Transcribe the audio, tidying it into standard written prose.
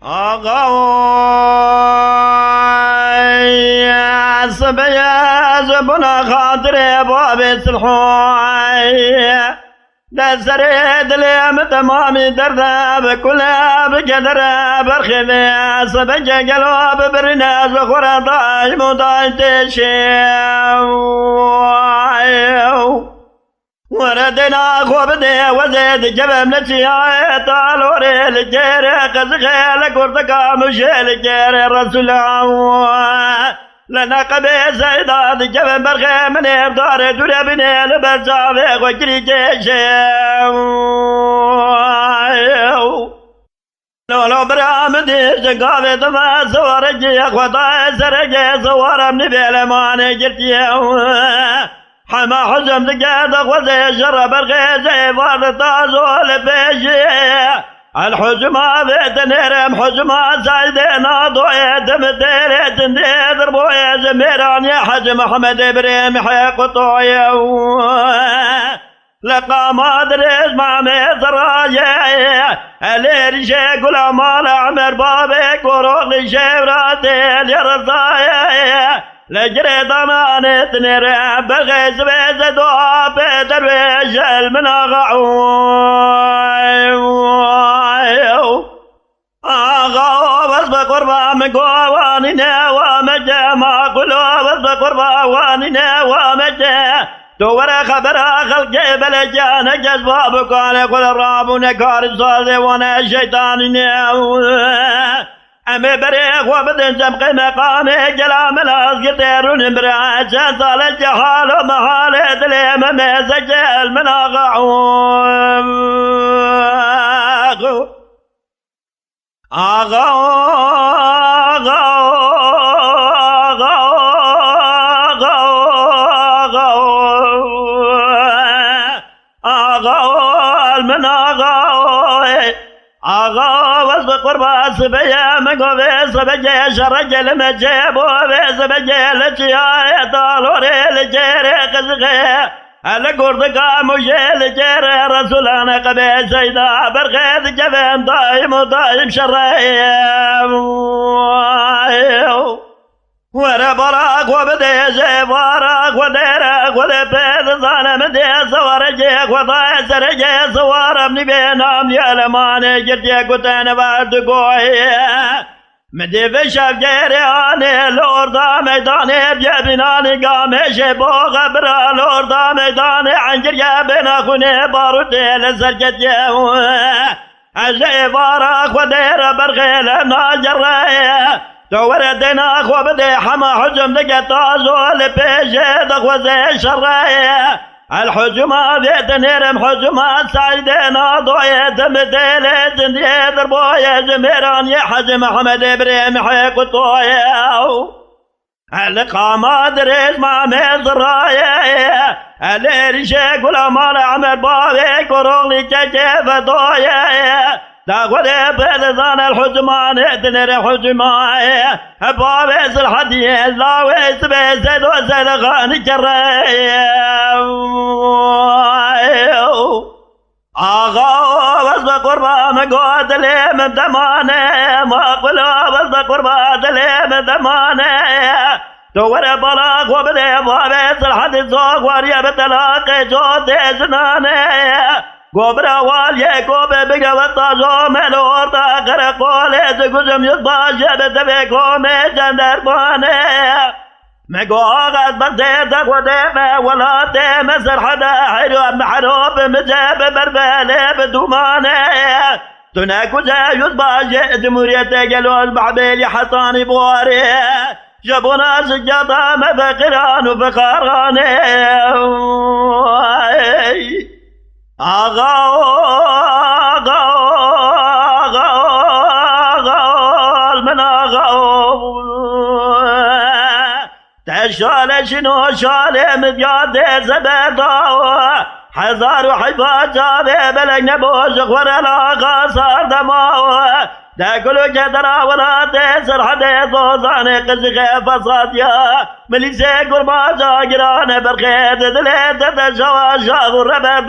آقا صبيا زبنا خاطر باب سلحوي دسر دليم تمامي دردا بكلها بقدر برخذي صبجا قلوب برنا زخورا طاي مضاي تشيو وردنا خوبدي وزيد جبم نتياي طالوري الجيري قزغي لكورتكا مشي الجيري رسول الله لنا قبي سيداد جبم برخي من ابدار دوري بني لبرزاوي وجري جيشي لولو برامدي جقاوي دما سوارجي اخوطاي سرجي سوارم نبيل ماني جرتيو حما حزم دقاد غوزي جرب الغيزي فارد طازول بيجي الحزمة بيت نرم حزمة سايدين ضوية دمديري تندي ضربوية زميران يا حج محمد بريم حيق طوية لقى ما دريش مع ميزراجي الارشي كل مال عمر بابك وروغ شبراتي اليرزايا لجري ضمانت نرى بغيز بيز دواب درويش المناغعو آغا بس بقربا مقواني نوا مجا ما قلو بس بقربا واني نوا مجا دور خبر خلقي بلجانا جذبابك على كل الراب ونكار الصالي وانا الشيطان نوا أمي بريق وبدن جمقي مقامي جلام الأصقر ديرون برعاد شانصال الجحال ومحال دليم ميزج المناغعون آغا وصف قربا سبيا مقوفي سبجي شرجل مجيبو في سبجي لجيا طالوري لجيري قزغي القردقا مجي لجيري رسولنا قبي سيدا برغيث جبين طايم وطايم شريم وربراك وبدي زيفارك وديرك ولبيت ظالم دي صورجيك وضاي سرجي صور ابني بينام يا لماني جرتيك وتانا بعد قوي مدي في شاف جيرياني لوردا ميداني بجبناني قامشي بوغ برا لوردا ميداني عنجر جابنا خوني باروتي لسرجتي زيفارك ودير برغيل ناجري توردنا خوبدي حما حجم دقتا زول بيشي دخوزي شراي الحجمة بيت نرم حجمة سايدنا ضوية تمديلي تندي ضربوية زميران يا حج محمد بريم حيق طوية القامة دريس مع مزرايا الارشي كل مال عمر بابك وروغلي كيف طوية تاخذ بلسان الحجمان تنر حجمان بابس الحديث لا ويس بيسد وسد غاني كري آغا بس قربا مقود لي من دمانه ما قلو بس قربا لي من دمانه دور بلاغ وبدي بابس الحديث واريا بتلاقي جود زنانه قبر والي قبر بقوة زوم الورطة قرقول زقزم يصباش بتبكم جندر باني مقوغت برديتك وديمة ولا ديمة سرحدة حلو محروب مجاب بربالي بدوماني تناكو زي يصباش دموريتك الوز بحبيلي حصاني بواري جابونا سجاطة مفقران وفقراني آغا المناغا تشال شنو شال مدياد زبدا حزار وحفاظ جابي بلق نبوش غور الاغا صار دماو تاكلو جدرا ولا تسر حدي صوصاني قزغي فصاديا مليسي قربا جاقران برخيت دليت تشوى شاغ الربا